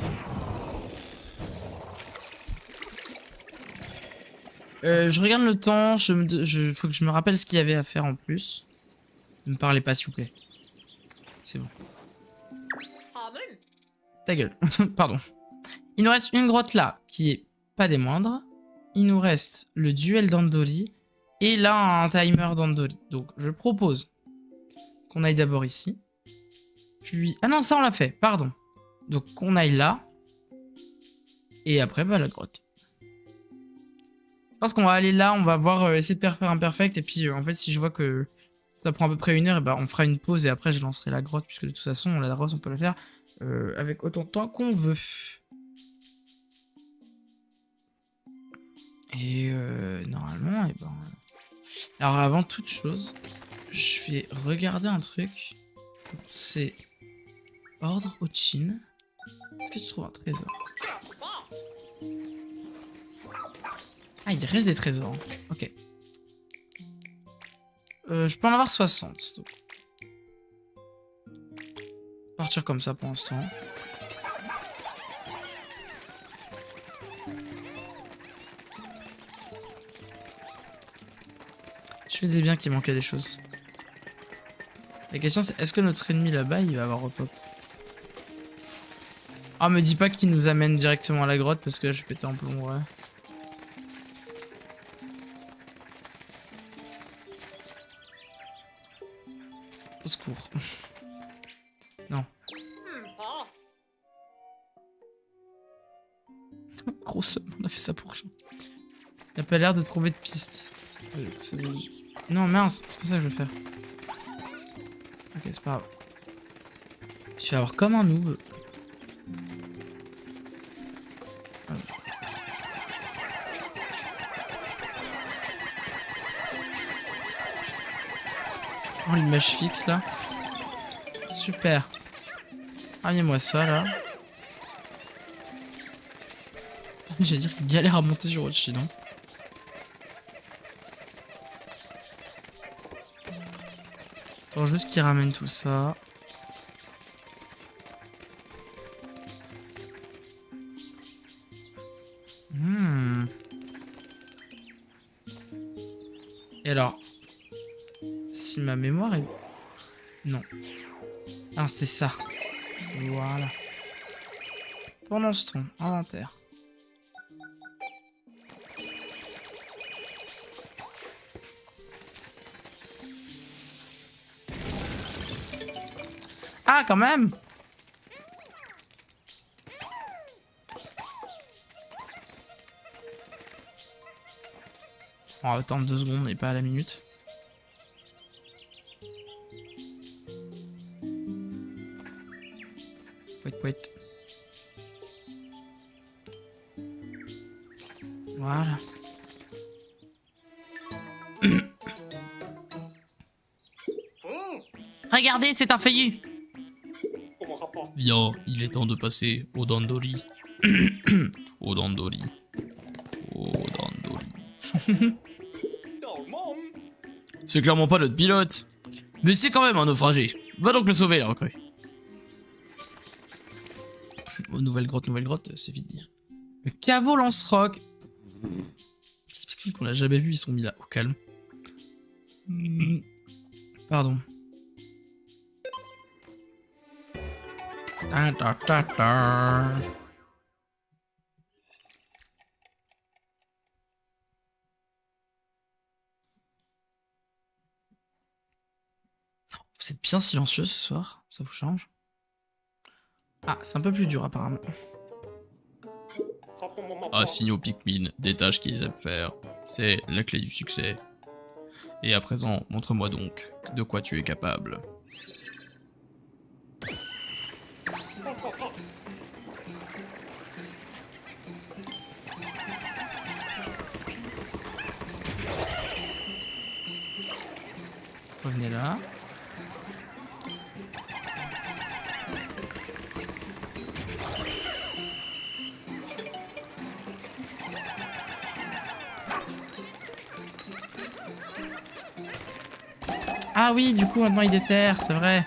Je regarde le temps. Faut que je me rappelle ce qu'il y avait à faire en plus. Ne me parlez pas, s'il vous plaît. C'est bon. Ta gueule. Pardon. Il nous reste une grotte là, qui est pas des moindres. Il nous reste le duel d'Andori. Et là, un timer d'Andori. Donc, je propose qu'on aille d'abord ici. Puis... Ah non, ça, on l'a fait. Pardon. Donc, qu'on aille là. Et après, bah, la grotte. Je pense qu'on va aller là. On va voir, essayer de faire un perfect. Et puis, en fait, si je vois que ça prend à peu près 1 heure, et bah, on fera une pause. Et après, je lancerai la grotte. Puisque de toute façon, la grotte, on peut la faire avec autant de temps qu'on veut. Et normalement, et ben... Alors avant toute chose, je vais regarder un truc. C'est Ordre Ochin. Est-ce que tu trouves un trésor? Ah, il reste des trésors. Ok. Je peux en avoir 60. Donc. Partir comme ça pour l'instant. Je me disais bien qu'il manquait des choses. La question c'est, est-ce que notre ennemi là-bas, il va avoir repop? Ah, me dis pas qu'il nous amène directement à la grotte parce que là, je vais péter en plomb, ouais. Au secours. Non. Grosse, on a fait ça pour rien. Il n'a pas l'air de trouver de pistes. Non, mince, c'est pas ça que je veux faire. Ok, c'est pas grave. Je vais avoir comme un noob. Oh, l'image fixe là. Super. Ramenez-moi ça là. J'allais dire qu'il galère à monter sur Ochi, non? Attends juste qu'il ramène tout ça. Et alors, si ma mémoire est... Non. Ah, c'était ça. Voilà. Pendant ce temps, inventaire. Ah, quand même! On va attendre 2 secondes et pas à la minute. Wait. Voilà. Regardez, c'est un feuillu. Viens, il est temps de passer au dandori. Au dandori. Au dandori. C'est clairement pas notre pilote. Mais c'est quand même un naufragé. Va donc le sauver, la recrue. Oh, nouvelle grotte, c'est vite dit. Le caveau lance-roc. C'est Pikmin qu'on a jamais vu, ils sont mis là, au calme. Pardon. Vous êtes bien silencieux ce soir, ça vous change? Ah, c'est un peu plus dur apparemment. Assigne aux Pikmin des tâches qu'ils aiment faire. C'est la clé du succès. Et à présent, montre-moi donc de quoi tu es capable. Revenez là. Ah oui, du coup, maintenant il déterre, c'est vrai.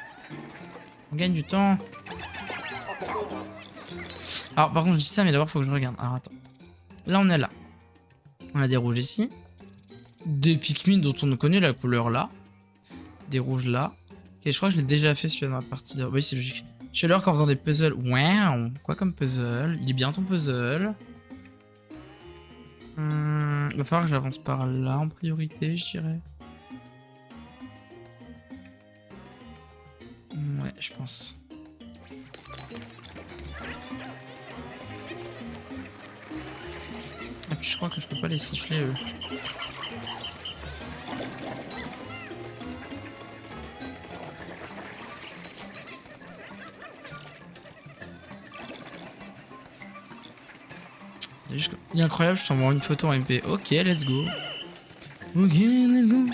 On gagne du temps. Alors, par contre, je dis ça, mais d'abord, faut que je regarde. Alors, attends. Là, on est là. On a des rouges ici. Des Pikmin dont on connaît la couleur là. Des rouges là. Ok, je crois que je l'ai déjà fait celui-là dans la partie de... Oui, c'est logique. Je suis l'heure qu'en faisant des puzzles. Wow. Quoi comme puzzle? Il est bien ton puzzle. Il va falloir que j'avance par là en priorité, je dirais. Ouais, je pense. Et puis je crois que je peux pas les siffler eux. Il est incroyable, je t'envoie une photo en MP. Ok, let's go. Ok, let's go.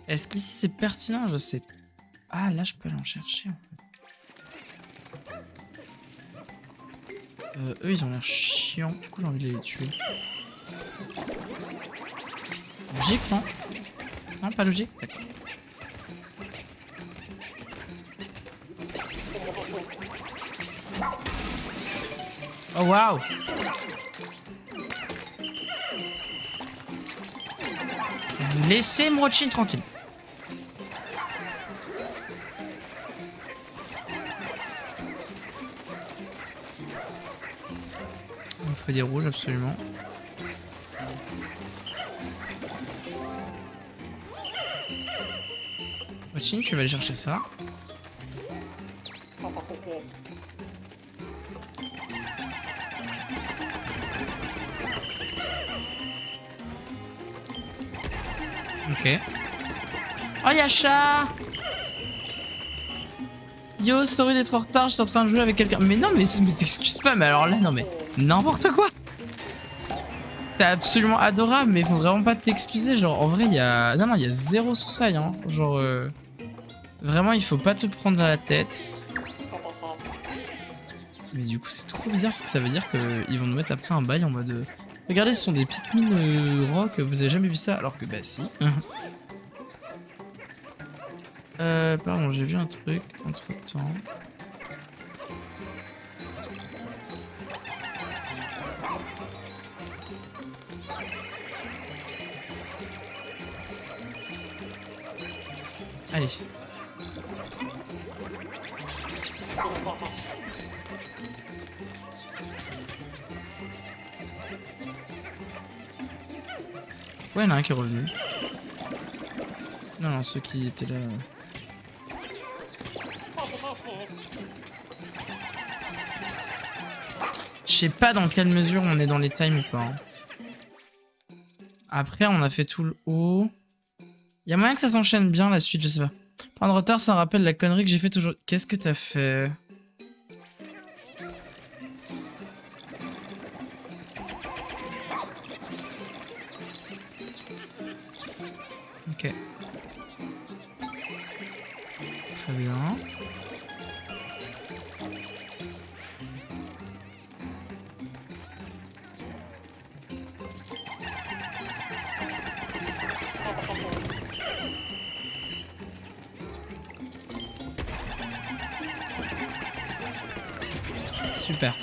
Est-ce qu'ici c'est pertinent? Je sais. Ah, là je peux aller en chercher en fait. Eux ils ont l'air chiants, du coup j'ai envie de les tuer. Logique, non? Non, pas logique? D'accord. Oh waouh! Laissez Mrochin tranquille. Il me faut des rouges absolument. Mrochin, tu vas aller chercher ça. Ok. Oh, y'a chat! Yo, sorry d'être en retard, je suis en train de jouer avec quelqu'un. Mais non, mais t'excuses pas, mais alors là, non, mais n'importe quoi! C'est absolument adorable, mais faut vraiment pas t'excuser. Genre, en vrai, il y a. Non, non, il y a zéro soussaille, hein. Genre, vraiment, il faut pas te prendre à la tête. Mais du coup, c'est trop bizarre parce que ça veut dire qu'ils vont nous mettre après un bail en mode. Regardez, ce sont des Pikmin rock, vous avez jamais vu ça? Alors que, bah, si. Pardon, j'ai vu un truc entre temps. Allez. Ouais, il y en a un qui est revenu. Non, non, ceux qui étaient là. Je sais pas dans quelle mesure on est dans les times ou pas. Hein. Après, on a fait tout le haut. Il y a moyen que ça s'enchaîne bien la suite, je sais pas. Prendre retard, ça rappelle la connerie que j'ai fait toujours. Qu'est-ce que t'as fait? Ok. Très bien. Super.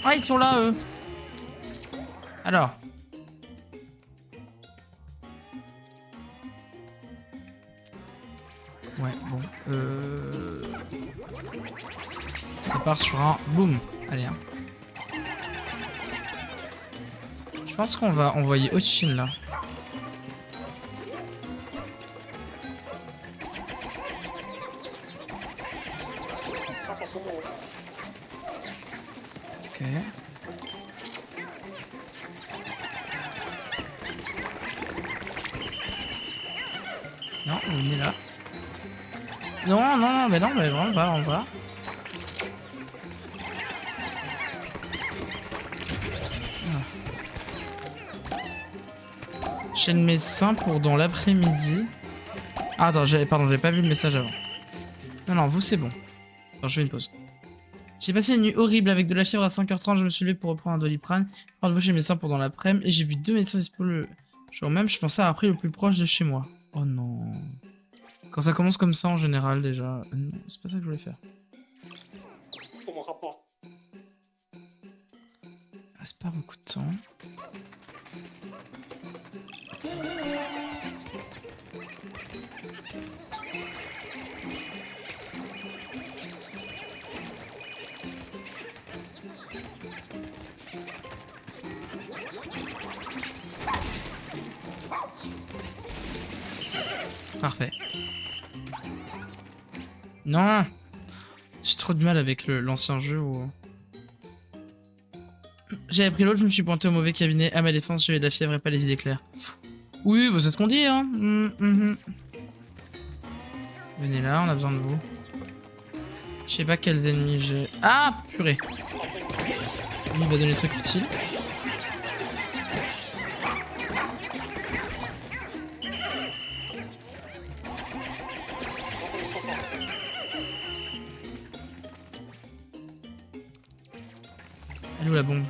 Ah, ils sont là, eux. Alors. Ouais, bon. Ça part sur un boum. Allez, hein. Je pense qu'on va envoyer Ochin là. Ok. Non, on est là. Non, non, non, mais non, mais vraiment pas, on va. Chaîne médecin pour dans l'après-midi. Ah, attends, pardon, j'avais pas vu le message avant. Non, non, vous c'est bon. Attends, je fais une pause. J'ai passé une nuit horrible avec de la fièvre à 5h30. Je me suis levé pour reprendre un Doliprane. Rendez-vous chez le médecin pour dans l'après-midi. Et j'ai vu 2 médecins dispo le jour même. Je pensais à après le plus proche de chez moi. Oh non. Quand ça commence comme ça en général, déjà. Non, c'est pas ça que je voulais faire. Il reste pas beaucoup de temps. Parfait. Non! J'ai trop de mal avec l'ancien jeu où... J'avais pris l'autre, je me suis pointé au mauvais cabinet. À ma défense, j'avais de la fièvre et pas les idées claires. Oui, bah c'est ce qu'on dit, hein. Venez là, on a besoin de vous. Je sais pas quels ennemis j'ai... Ah, purée. Lui, il va donner des trucs utiles. Elle est où la bombe?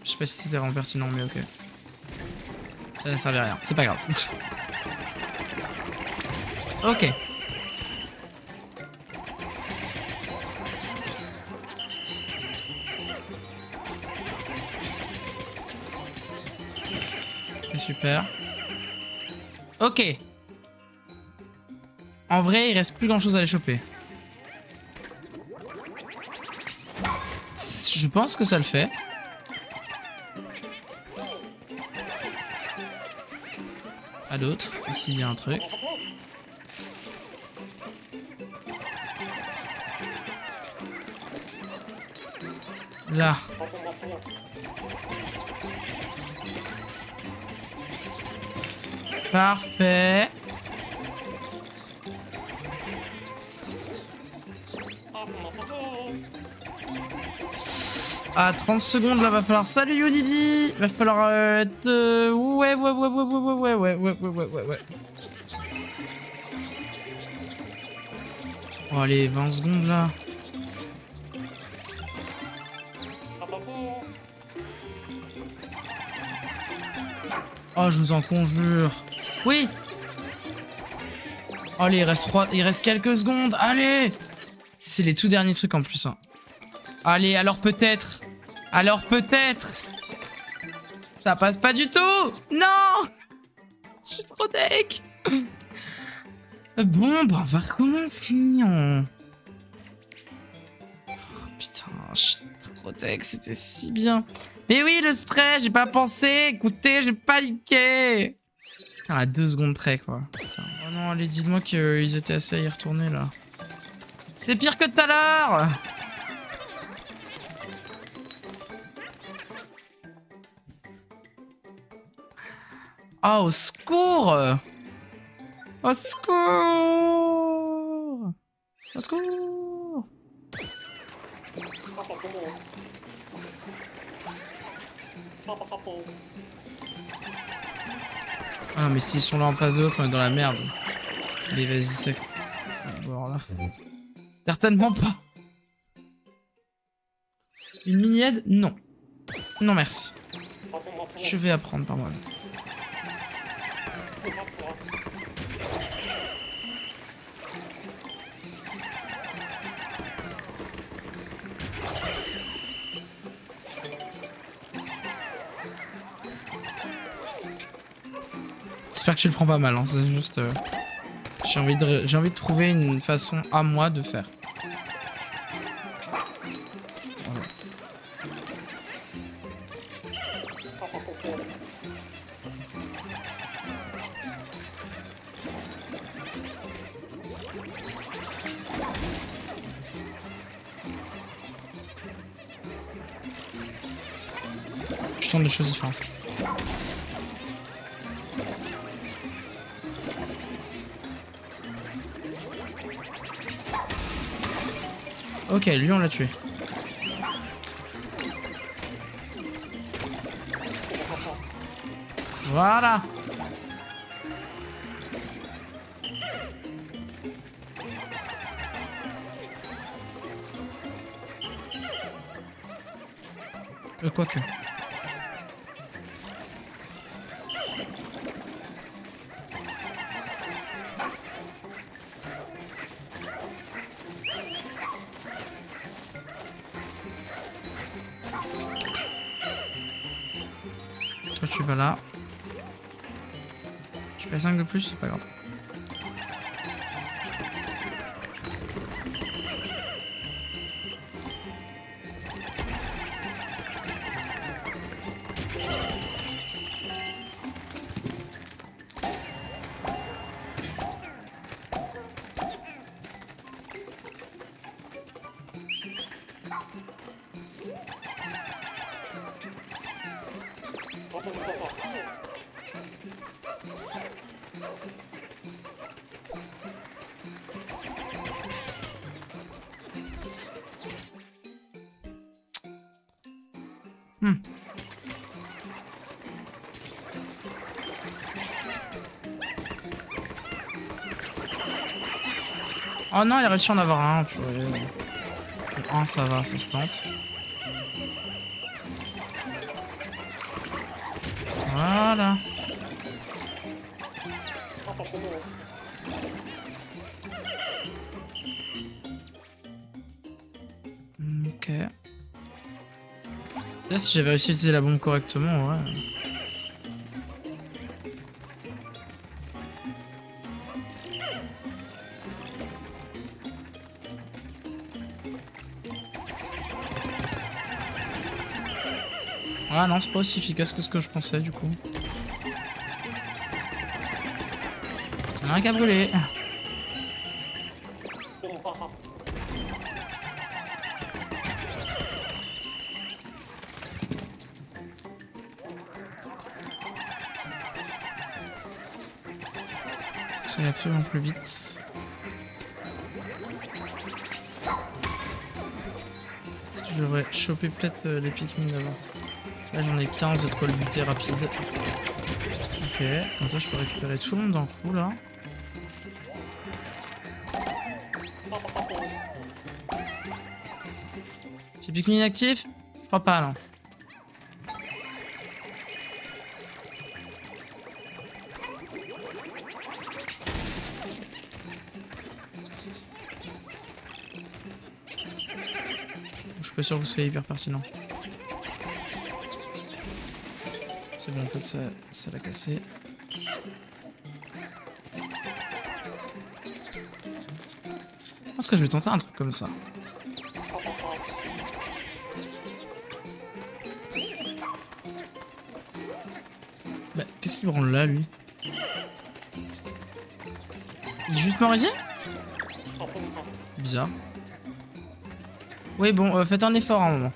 Je sais pas si c'était vraiment pertinent, mais ok. Ça ne servait à rien, c'est pas grave. Ok. C'est super. Ok. En vrai, il reste plus grand chose à les choper. Je pense que ça le fait. À d'autres. Ici, il y a un truc. Là. Parfait. Ah, 30 secondes là, va falloir. Salut Yodidi! Va falloir être. Ouais. Oh, allez, 20 secondes là. Oh, je vous en conjure. Oui. Oh, allez, il reste quelques secondes. Allez. C'est les tout derniers trucs en plus. Hein. Allez, alors peut-être. Alors peut-être. Ça passe pas du tout. Non. Je suis trop deck. Bon, bah on va recommencer. Oh, putain, je suis trop deck. C'était si bien. Mais oui, le spray, j'ai pas pensé. Écoutez, j'ai paniqué. Putain, à 2 secondes près, quoi. Putain. Oh non, allez, dites-moi qu'ils étaient assez à y retourner, là. C'est pire que tout à l'heure. Oh, au secours. Au secours. Au secours. Ah non, mais s'ils sont là en face de l'autre, on est dans la merde. Allez, vas-y, c'est... Bon, alors là, faut... Certainement pas. Une mini-aide? Non. Non, merci. Je vais apprendre par moi-même. J'espère que tu le prends pas mal, hein. C'est juste... J'ai envie de trouver une façon à moi de faire. Voilà. Je tente des choses différentes. Ok, lui on l'a tué. Voilà. Quoique. Toi tu vas là. Je fais 5 de plus, c'est pas grave. Oh non, il a réussi à en avoir un. Un, ça va, ça se tente. Voilà. Ok. Là, si j'avais réussi à utiliser la bombe correctement, ouais. Ah non, c'est pas aussi efficace que ce que je pensais du coup. Il y en a un qui a brûlé. Ça va absolument plus vite. Est-ce que je devrais choper peut-être les Pikmin d'abord? Là j'en ai 15, de quoi le buter rapide. Ok, comme ça je peux récupérer tout le monde d'un coup là. J'ai Pikmin actif? Je crois pas non. suis pas sûr que vous soyez hyper pertinent. C'est bon, en fait, ça l'a cassé. Je pense que je vais tenter un truc comme ça. Bah, qu'est-ce qu'il branle là, lui? Il est juste mort ici? Bizarre. Oui, bon, faites un effort à un moment.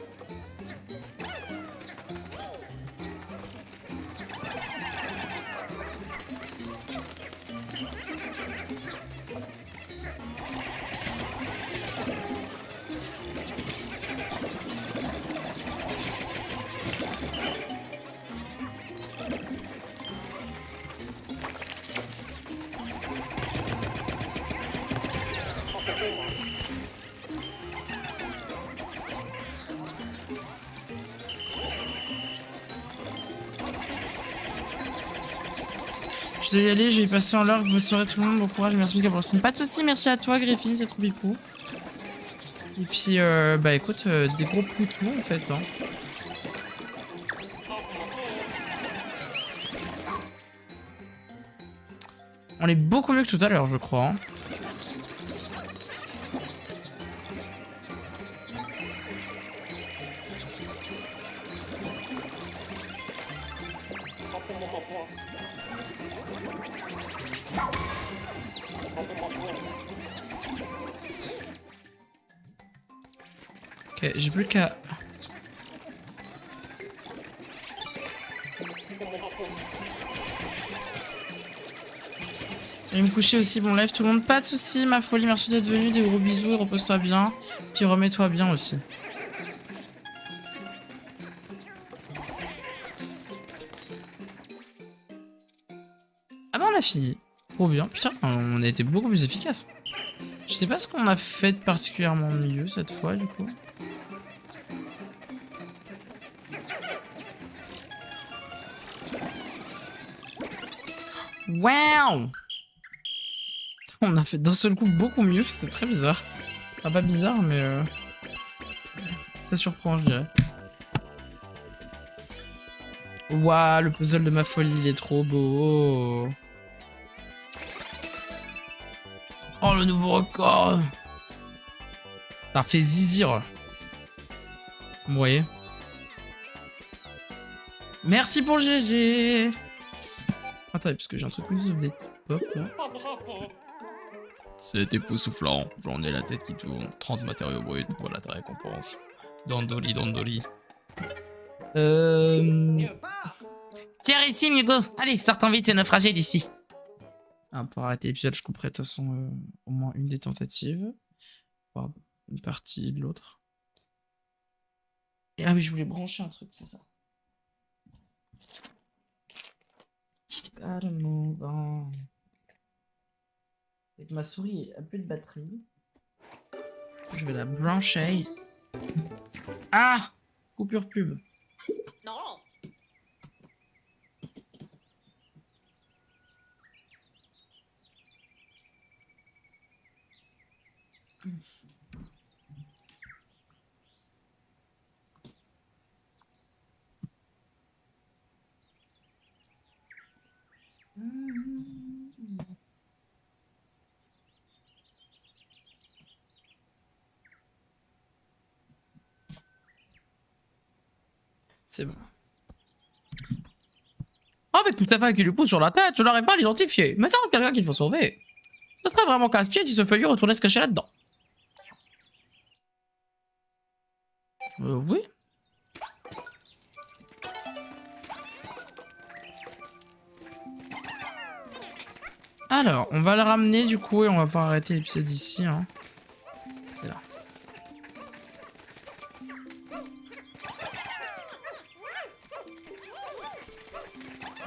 Je dois y aller, je vais y passer en l'heure. Bonne soirée tout le monde, bon courage, merci Mika pour le stream. Pas de soucis, merci à toi Griffin, c'est trop bipou. Et puis, bah écoute, des gros ploutous en fait. Hein. On est beaucoup mieux que tout à l'heure, je crois. Hein. Ok, j'ai plus qu'à... Je vais me coucher aussi, bon live tout le monde, pas de soucis, ma folie, merci d'être venu, des gros bisous, et repose-toi bien, puis remets-toi bien aussi. Ah bah on a fini, trop bien, putain, on a été beaucoup plus efficace. Je sais pas ce qu'on a fait de particulièrement mieux cette fois du coup. Wow! On a fait d'un seul coup beaucoup mieux, c'était très bizarre. Enfin, pas bizarre, mais ça surprend, je dirais. Waouh, le puzzle de ma folie, il est trop beau. Oh, le nouveau record. Ça fait zizir. Vous voyez? Merci pour GG. Attends, parce que j'ai un truc plus update pop là. C'est époustouflant, j'en ai la tête qui tourne. 30 matériaux bruts, voilà ta récompense. Dandoli, dandoli. Tiens ici, Hugo. Allez, sortons vite, c'est naufragé d'ici. Ah, pour arrêter l'épisode, je couperai de toute façon au moins une des tentatives. Voire une partie de l'autre. Ah oui, je voulais brancher un truc, c'est ça. Gotta move on. Avec ma souris a plus de batterie. Je vais la brancher. Ah! Coupure pub. Non. C'est bon. Avec tout à fait qui lui pousse sur la tête, je n'arrive pas à l'identifier. Mais ça reste quelqu'un qu'il faut sauver. Ce serait vraiment casse-pied si ce feuillu retournait se cacher là-dedans. Oui. Alors, on va le ramener du coup et on va pouvoir arrêter l'épisode ici. Hein. C'est là.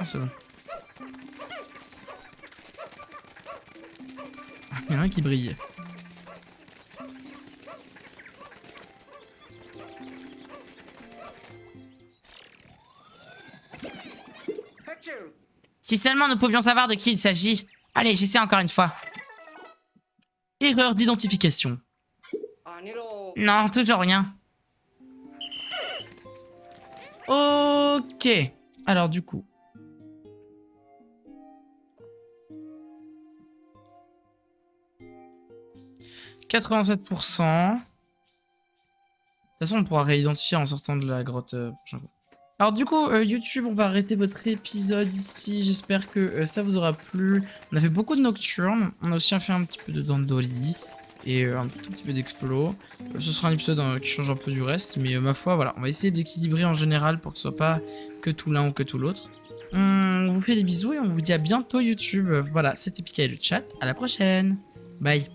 Ah, c'est bon. Il y en a un qui brille. Si seulement nous pouvions savoir de qui il s'agit. Allez, j'essaie encore une fois. Erreur d'identification. Non, toujours rien. Ok. Alors du coup. « 87%. De toute façon, on pourra réidentifier en sortant de la grotte prochain coup. Alors du coup, YouTube, on va arrêter votre épisode ici. J'espère que ça vous aura plu. On a fait beaucoup de nocturnes. On a aussi fait un petit peu de Dandoli. Et un tout petit peu d'Explo. Ce sera un épisode qui change un peu du reste. Mais ma foi, voilà. On va essayer d'équilibrer en général pour que ce soit pas que tout l'un ou que tout l'autre. On vous fait des bisous et on vous dit à bientôt YouTube. Voilà, c'était Pika et le chat. À la prochaine. Bye.